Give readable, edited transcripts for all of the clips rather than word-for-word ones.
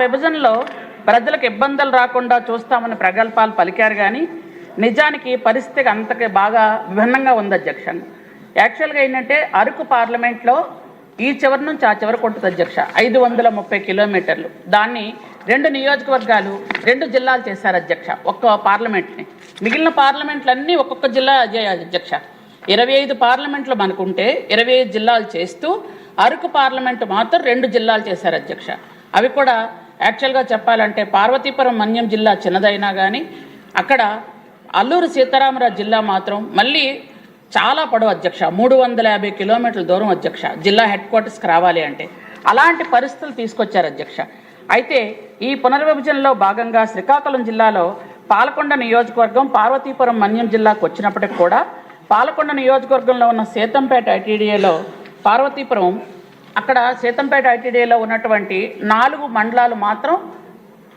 విభజనలో ప్రజలకు ఇబ్బందులు రాకుండా చూస్తామని ప్రగల్భాలు పలికారు కానీ నిజానికి పరిస్థితి అంతకి బాగా విభిన్నంగా ఉంది అధ్యక్ష. యాక్చువల్గా ఏంటంటే అరకు పార్లమెంట్లో ఈ చివరి నుంచి ఆ చివరికి ఉంటుంది అధ్యక్ష, 530 కిలోమీటర్లు. దాన్ని 2 నియోజకవర్గాలు 2 జిల్లాలు చేశారు అధ్యక్ష, ఒక్క పార్లమెంట్ని. మిగిలిన పార్లమెంట్లన్నీ ఒక్కొక్క జిల్లా అధ్యక్ష. 25 పార్లమెంట్లు మనకుంటే 25 జిల్లాలు చేస్తూ అరకు పార్లమెంటు మాత్రం 2 జిల్లాలు చేశారు అధ్యక్ష. అవి కూడా యాక్చువల్గా చెప్పాలంటే పార్వతీపురం మన్యం జిల్లా చిన్నదైనా కానీ అక్కడ అల్లూరు సీతారామరాజు జిల్లా మాత్రం మళ్ళీ చాలా పొడవు అధ్యక్ష, 350 కిలోమీటర్ల దూరం అధ్యక్ష జిల్లా హెడ్ క్వార్టర్స్కి రావాలి అంటే. అలాంటి పరిస్థితులు తీసుకొచ్చారు అధ్యక్ష. అయితే ఈ పునర్విభజనలో భాగంగా శ్రీకాకుళం జిల్లాలో పాలకొండ నియోజకవర్గం పార్వతీపురం మన్యం జిల్లాకు వచ్చినప్పటికి కూడా పాలకొండ నియోజకవర్గంలో ఉన్న సీతంపేట ఐటీడీఏలో పార్వతీపురం అక్కడ సీతంపేట ఐటీడీఏలో ఉన్నటువంటి 4 మండలాలు మాత్రం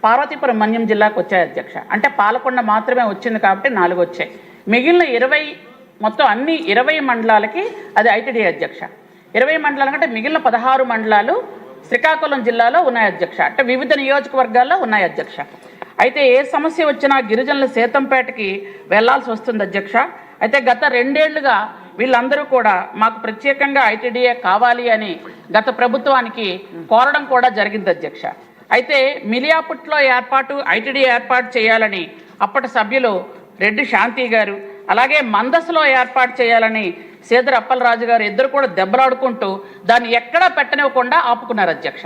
పార్వతీపురం మన్యం జిల్లాకు వచ్చాయి అధ్యక్ష. అంటే పాలకొండ మాత్రమే వచ్చింది కాబట్టి 4 వచ్చాయి. మిగిలిన 20 మొత్తం అన్ని 20 మండలాలకి అది ఐటీడీఏ అధ్యక్ష. 20 మండలాల కంటే మిగిలిన 16 మండలాలు శ్రీకాకుళం జిల్లాలో ఉన్నాయి అధ్యక్ష. అంటే వివిధ నియోజకవర్గాల్లో ఉన్నాయి అధ్యక్ష. అయితే ఏ సమస్య వచ్చినా గిరిజనులు సీతంపేటకి వెళ్లాల్సి వస్తుంది అధ్యక్ష. అయితే గత 2 ఏళ్లుగా వీళ్ళందరూ కూడా మాకు ప్రత్యేకంగా ఐటీడీఏ కావాలి అని గత ప్రభుత్వానికి కోరడం కూడా జరిగింది అధ్యక్ష. అయితే మిలియాపుట్లో ఐటీడీఏ ఏర్పాటు చేయాలని అప్పటి సభ్యులు రెడ్డి శాంతి గారు, అలాగే మందసలో ఏర్పాటు చేయాలని సేదర్ అప్పలరాజు గారు ఇద్దరు కూడా దెబ్బలాడుకుంటూ దాన్ని ఎక్కడా పెట్టనివ్వకుండా ఆపుకున్నారు అధ్యక్ష.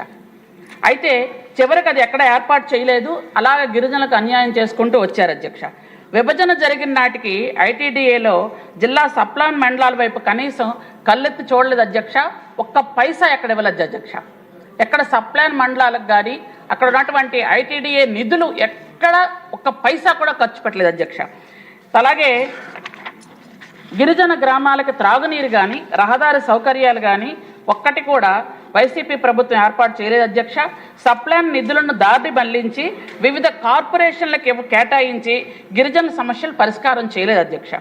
అయితే చివరికి అది ఎక్కడ ఏర్పాటు చేయలేదు, అలాగే గిరిజనులకు అన్యాయం చేసుకుంటూ వచ్చారు అధ్యక్ష. విభజన జరిగిన నాటికి ఐటీడీఏలో జిల్లా సప్లాన్ మండలాల వైపు కనీసం కళ్ళెత్తి చూడలేదు అధ్యక్ష. ఒక్క పైసా ఎక్కడ ఇవ్వలేదు అధ్యక్ష. ఎక్కడ సప్లాన్ మండలాలకు కానీ అక్కడ ఉన్నటువంటి ఐటీడీఏ నిధులు ఎక్కడ ఒక్క పైసా కూడా ఖర్చు పెట్టలేదు అధ్యక్ష. అలాగే గిరిజన గ్రామాలకు త్రాగునీరు కానీ రహదారి సౌకర్యాలు కానీ ఒక్కటి కూడా వైసీపీ ప్రభుత్వం ఏర్పాటు చేయలేదు అధ్యక్ష. సప్లాన్ నిధులను దారి మళ్లించి వివిధ కార్పొరేషన్లకు కేటాయించి గిరిజన సమస్యలు పరిష్కారం చేయలేదు అధ్యక్ష.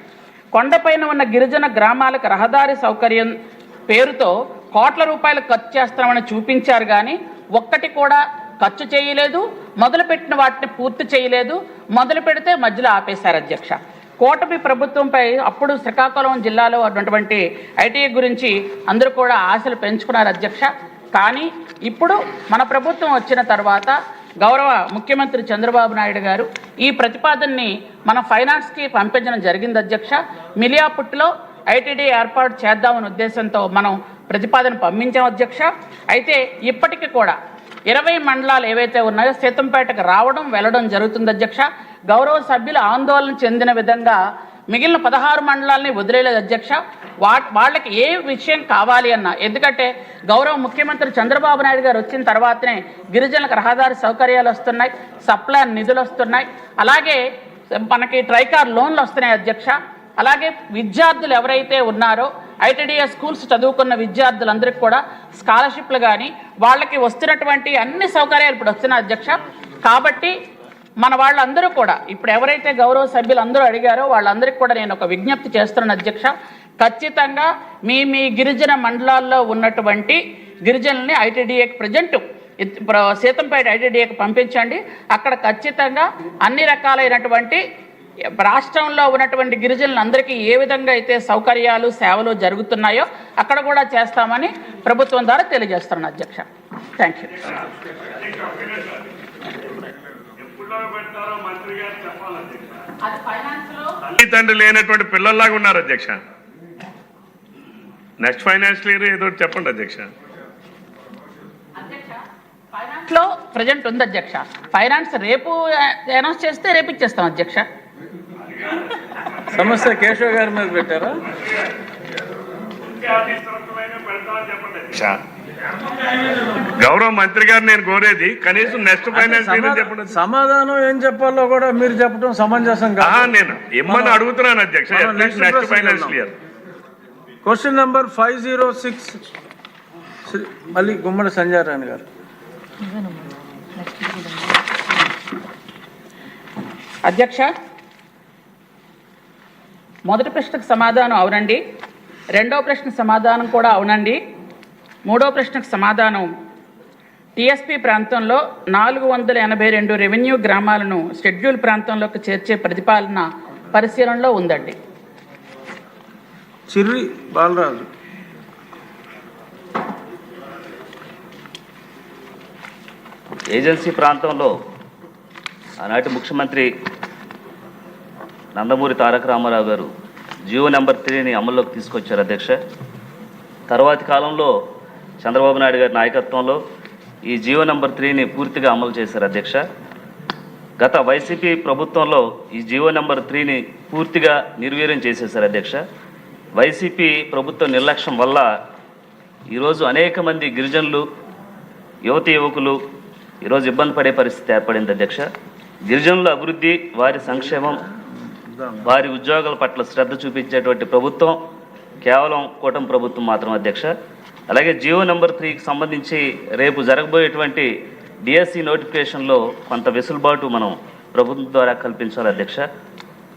కొండపైన ఉన్న గిరిజన గ్రామాలకు రహదారి సౌకర్యం పేరుతో కోట్ల రూపాయలు ఖర్చు చేస్తామని చూపించారు కానీ ఒక్కటి కూడా ఖర్చు చేయలేదు. మొదలుపెట్టిన వాటిని పూర్తి చేయలేదు. మొదలు పెడితే మధ్యలో ఆపేశారు అధ్యక్ష. కూటమి ప్రభుత్వంపై అప్పుడు శ్రీకాకుళం జిల్లాలో ఉన్నటువంటి ఐటీఐ గురించి అందరూ కూడా ఆశలు పెంచుకున్నారు అధ్యక్ష. కానీ ఇప్పుడు మన ప్రభుత్వం వచ్చిన తర్వాత గౌరవ ముఖ్యమంత్రి చంద్రబాబు నాయుడు గారు ఈ ప్రతిపాదనని మన ఫైనాన్స్కి పంపించడం జరిగింది అధ్యక్ష. మిలియాపుట్లో ఐటీడీ ఏర్పాటు చేద్దామనే ఉద్దేశంతో మనం ప్రతిపాదన పంపించాం అధ్యక్ష. అయితే ఇప్పటికీ కూడా 20 మండలాలు ఏవైతే ఉన్నాయో సీతంపేటకు రావడం వెళ్ళడం జరుగుతుంది అధ్యక్ష. గౌరవ సభ్యులు ఆందోళన చెందిన విధంగా మిగిలిన 16 మండలాలని వదిలేలేదు అధ్యక్ష. వాళ్ళకి ఏ విషయం కావాలి అన్నా, ఎందుకంటే గౌరవ ముఖ్యమంత్రి చంద్రబాబు నాయుడు గారు వచ్చిన తర్వాతనే గిరిజనులకు రహదారి సౌకర్యాలు వస్తున్నాయి, సప్లాన్ నిధులు వస్తున్నాయి, అలాగే మనకి ట్రైకార్ లోన్లు వస్తున్నాయి అధ్యక్ష. అలాగే విద్యార్థులు ఎవరైతే ఉన్నారో ఐటీడీఏ స్కూల్స్ చదువుకున్న విద్యార్థులందరికీ కూడా స్కాలర్షిప్లు కానీ వాళ్ళకి వస్తున్నటువంటి అన్ని సౌకర్యాలు ఇప్పుడు వస్తున్నాయి అధ్యక్ష. కాబట్టి మన వాళ్ళందరూ కూడా ఇప్పుడు ఎవరైతే గౌరవ సభ్యులు అందరూ అడిగారో వాళ్ళందరికీ కూడా నేను ఒక విజ్ఞప్తి చేస్తున్నాను అధ్యక్ష. ఖచ్చితంగా మీ గిరిజన మండలాల్లో ఉన్నటువంటి గిరిజనుల్ని ఐటీడీఏకి ప్రజెంట్ సీతంపేట ఐటీడీఏకి పంపించండి. అక్కడ ఖచ్చితంగా అన్ని రకాలైనటువంటి రాష్ట్రంలో ఉన్నటువంటి గిరిజనులందరికీ ఏ విధంగా అయితే సౌకర్యాలు సేవలు జరుగుతున్నాయో అక్కడ కూడా చేస్తామని ప్రభుత్వం ద్వారా తెలియజేస్తున్నాను అధ్యక్ష. Thank you. తల్లిదండ్రులు లేనటువంటి పిల్లల్లాగా ఉన్నారు అధ్యక్ష. నెక్స్ట్ ఫైనాన్షియల్ ఇయర్ ఏదో చెప్పండి అధ్యక్ష. ఫైనాన్స్లో ప్రజెంట్ ఉంది అధ్యక్ష. ఫైనాన్స్ రేపు అనౌన్స్ చేస్తే రేపు ఇచ్చేస్తాం అధ్యక్ష. సమస్య కేశవ్ గారి మీద పెట్టారా? గౌరవ మంత్రి గారు నేను కోరేది కనీసం నెక్స్ట్ ఫైనాన్స్ చెప్పండి. సమాధానం ఏం చెప్పాలో కూడా మీరు చెప్పడం సమంజసం కాదు. నేను ఇమ్మని అడుగుతున్నాను అధ్యక్ష. Next financial year. Question number 506 మళ్ళీ గుమ్మడి సంజయ్ రాణి గారు. అధ్యక్ష, మొదటి ప్రశ్నకు సమాధానం అవునండి, రెండవ ప్రశ్నకు సమాధానం కూడా అవునండి, మూడవ ప్రశ్నకు సమాధానం టీఎస్పీ ప్రాంతంలో 482 రెవెన్యూ గ్రామాలను షెడ్యూల్ ప్రాంతంలోకి చేర్చే ప్రతిపాదన పరిశీలనలో ఉందండి. చిర్రి బాలరాజు. ఏజెన్సీ ప్రాంతంలో ఆనాటి ముఖ్యమంత్రి నందమూరి తారక రామారావు గారు జియో నెంబర్ 3ని అమల్లోకి తీసుకొచ్చారు అధ్యక్ష. తర్వాతి కాలంలో చంద్రబాబు నాయుడు గారి నాయకత్వంలో ఈ జియో నెంబర్ 3ని పూర్తిగా అమలు చేశారు అధ్యక్ష. గత వైసీపీ ప్రభుత్వంలో ఈ జియో నెంబర్ 3ని పూర్తిగా నిర్వీర్యం చేసేశారు అధ్యక్ష. వైసీపీ ప్రభుత్వ నిర్లక్ష్యం వల్ల ఈరోజు అనేక మంది గిరిజనులు, యువతి యువకులు ఈరోజు ఇబ్బంది పడే పరిస్థితి ఏర్పడింది అధ్యక్ష. గిరిజనుల అభివృద్ధి, వారి సంక్షేమం, వారి ఉద్యోగాల పట్ల శ్రద్ధ చూపించేటువంటి ప్రభుత్వం కేవలం కూటమి ప్రభుత్వం మాత్రం అధ్యక్ష. అలాగే జియో నెంబర్ 3కి సంబంధించి రేపు జరగబోయేటువంటి డిఎస్సి నోటిఫికేషన్లో కొంత వెసులుబాటు మనం ప్రభుత్వం ద్వారా కల్పించాలి అధ్యక్ష.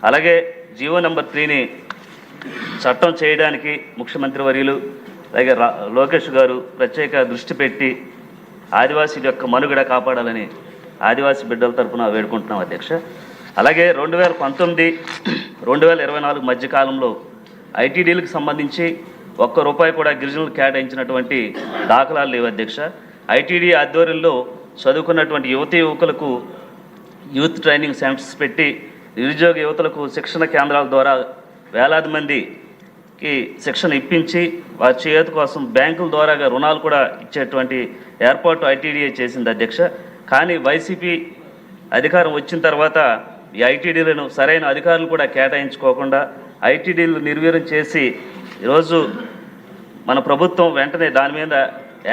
అలాగే జియో నెంబర్ 3ని చట్టం చేయడానికి ముఖ్యమంత్రి వర్యులు అలాగే లోకేష్ గారు ప్రత్యేక దృష్టి పెట్టి ఆదివాసీ యొక్క మనుగడ కాపాడాలని ఆదివాసీ బిడ్డల తరఫున వేడుకుంటున్నాం అధ్యక్ష. అలాగే 2019, 2024 మధ్యకాలంలో ఐటీడీలకు సంబంధించి ₹1 కూడా గిరిజనులు కేటాయించినటువంటి దాఖలాలు లేవు అధ్యక్ష. ఐటీడీ ఆధ్వర్యంలో చదువుకున్నటువంటి యువతీ యువకులకు యూత్ ట్రైనింగ్ సెంటర్స్ పెట్టి నిరుద్యోగ యువతలకు శిక్షణ కేంద్రాల ద్వారా వేలాది మందికి శిక్షణ ఇప్పించి వారి చేతి కోసం బ్యాంకుల ద్వారాగా రుణాలు కూడా ఇచ్చేటువంటి ఏర్పాటు ఐటీడీఏ చేసింది అధ్యక్ష. కానీ వైసీపీ అధికారం వచ్చిన తర్వాత ఈ ఐటీడీలను సరైన అధికారులు కూడా కేటాయించుకోకుండా ఐటీడీలు నిర్వీర్యం చేసి ఈరోజు మన ప్రభుత్వం వెంటనే దాని మీద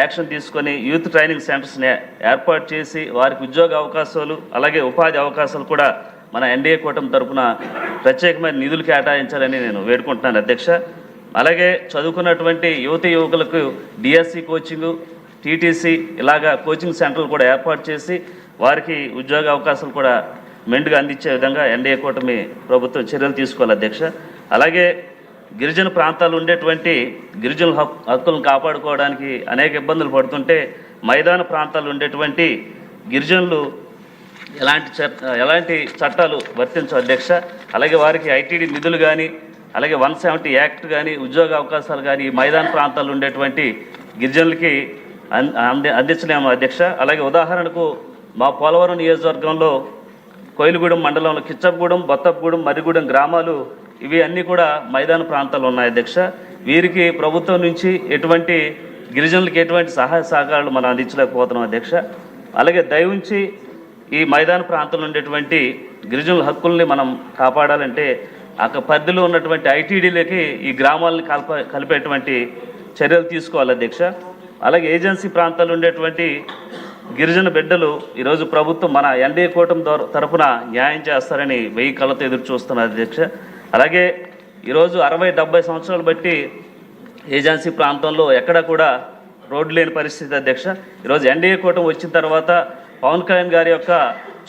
యాక్షన్ తీసుకొని యూత్ ట్రైనింగ్ సెంటర్స్ని ఏర్పాటు చేసి వారికి ఉద్యోగ అవకాశాలు అలాగే ఉపాధి అవకాశాలు కూడా మన ఎన్డీఏ కూటమి తరఫున ప్రత్యేకమైన నిధులు కేటాయించాలని నేను వేడుకుంటున్నాను అధ్యక్ష. అలాగే చదువుకున్నటువంటి యువతీ యువకులకు డిఎస్సి కోచింగు, టీటీసీ ఇలాగా కోచింగ్ సెంటర్లు కూడా ఏర్పాటు చేసి వారికి ఉద్యోగ అవకాశాలు కూడా మెండుగా అందించే విధంగా ఎన్డీఏ కూటమి ప్రభుత్వం చర్యలు తీసుకోవాలి అధ్యక్ష. అలాగే గిరిజన ప్రాంతాలు ఉండేటువంటి గిరిజనుల హక్కులను కాపాడుకోవడానికి అనేక ఇబ్బందులు పడుతుంటే మైదాన ప్రాంతాలు ఉండేటువంటి గిరిజనులు ఎలాంటి చట్టాలు వర్తించవు అధ్యక్ష. అలాగే వారికి ఐటీడీ నిధులు కానీ అలాగే 170 యాక్ట్ కానీ ఉద్యోగ అవకాశాలు కానీ మైదాన ప్రాంతాలు ఉండేటువంటి గిరిజనులకి అందించలేము అధ్యక్ష. అలాగే ఉదాహరణకు మా పోలవరం నియోజకవర్గంలో కోయిలగూడెం మండలంలో కిచ్చపగూడెం, బొత్తపగూడెం, మర్రిగూడెం గ్రామాలు ఇవి అన్నీ కూడా మైదాన ప్రాంతాలు ఉన్నాయి అధ్యక్ష. వీరికి ప్రభుత్వం నుంచి ఎటువంటి గిరిజనులకి ఎటువంటి సహాయ సహకారాలు మనం అందించలేకపోతున్నాం అధ్యక్ష. అలాగే దయవుంచి ఈ మైదాన ప్రాంతంలో ఉండేటువంటి గిరిజనుల హక్కుల్ని మనం కాపాడాలంటే అక్కడ పరిధిలో ఉన్నటువంటి ఐటీడీలకి ఈ గ్రామాలని కలిపేటువంటి చర్యలు తీసుకోవాలి అధ్యక్ష. అలాగే ఏజెన్సీ ప్రాంతాల్లో ఉండేటువంటి గిరిజన బిడ్డలు ఈరోజు ప్రభుత్వం మన ఎన్డీఏ కూటమి తరఫున న్యాయం చేస్తారని 1000 కళ్ళతో ఎదురు చూస్తున్నారు అధ్యక్ష. అలాగే ఈరోజు 60-70 సంవత్సరాలు బట్టి ఏజెన్సీ ప్రాంతంలో ఎక్కడ కూడా రోడ్లు లేని పరిస్థితి అధ్యక్ష. ఈరోజు ఎన్డీఏ కూటమి వచ్చిన తర్వాత పవన్ కళ్యాణ్ గారి యొక్క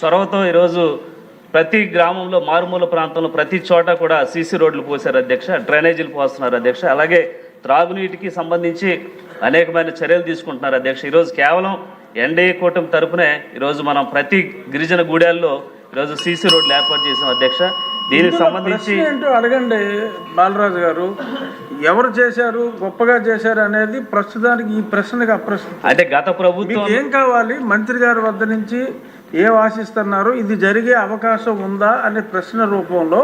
చొరవతో ఈరోజు ప్రతి గ్రామంలో, మారుమూల ప్రాంతంలో ప్రతి చోట కూడా సీసీ రోడ్లు పోసారు అధ్యక్ష, డ్రైనేజీలు పోస్తున్నారు అధ్యక్ష. అలాగే త్రాగునీటికి సంబంధించి అనేకమైన చర్యలు తీసుకుంటున్నారు అధ్యక్ష. ఈరోజు కేవలం ఎన్డీఏ కూటమి తరపునే ఈరోజు మనం ప్రతి గిరిజన గూడెల్లో ఈరోజు సీసీ రోడ్లు ఏర్పాటు చేసాం అధ్యక్ష. దీనికి సంబంధించి ఏంటో అడగండి బాలరాజు గారు, ఎవరు చేశారు, గొప్పగా చేశారు అనేది ప్రస్తుతానికి ఈ ప్రశ్నకి అప్రశ్న. అంటే గత ప్రభుత్వం ఏం కావాలి, మంత్రి గారి వద్ద నుంచి ఏం ఆశిస్తున్నారు, ఇది జరిగే అవకాశం ఉందా అనే ప్రశ్న రూపంలో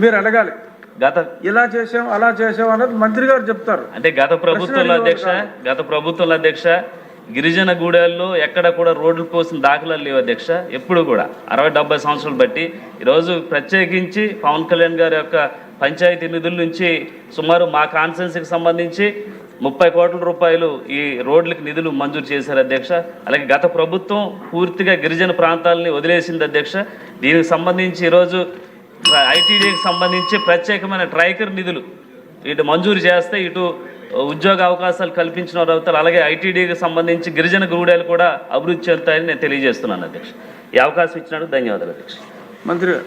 మీరు అడగాలి. ఇలా చేసాం అలా చేసాం అనేది మంత్రి గారు చెప్తారు. అంటే గత ప్రభుత్వంలో అధ్యక్ష గిరిజన గూడెల్లో ఎక్కడ కూడా రోడ్లు పోసిన దాఖలాలు లేవు అధ్యక్ష. ఎప్పుడు కూడా 60-70 సంవత్సరాలు బట్టి ఈరోజు ప్రత్యేకించి పవన్ కళ్యాణ్ గారి యొక్క పంచాయతీ నిధుల నుంచి సుమారు మా కాన్స్టిట్యున్సీకి సంబంధించి 30 కోట్ల రూపాయలు ఈ రోడ్లకు నిధులు మంజూరు చేశారు అధ్యక్ష. అలాగే గత ప్రభుత్వం పూర్తిగా గిరిజన ప్రాంతాలని వదిలేసింది అధ్యక్ష. దీనికి సంబంధించి ఈరోజు ఐటీడీకి సంబంధించి ప్రత్యేకమైన ట్రైకర్ నిధులు ఇటు మంజూరు చేస్తే ఇటు ఉద్యోగ అవకాశాలు కల్పించిన వారు అవుతారు. అలాగే ఐటీడీకి సంబంధించి గిరిజన గూడెలు కూడా అభివృద్ధి చెందుతాయని నేను తెలియజేస్తున్నాను అధ్యక్ష. ఈ అవకాశం ఇచ్చినందుకు ధన్యవాదాలు అధ్యక్ష. మంత్రి గారు.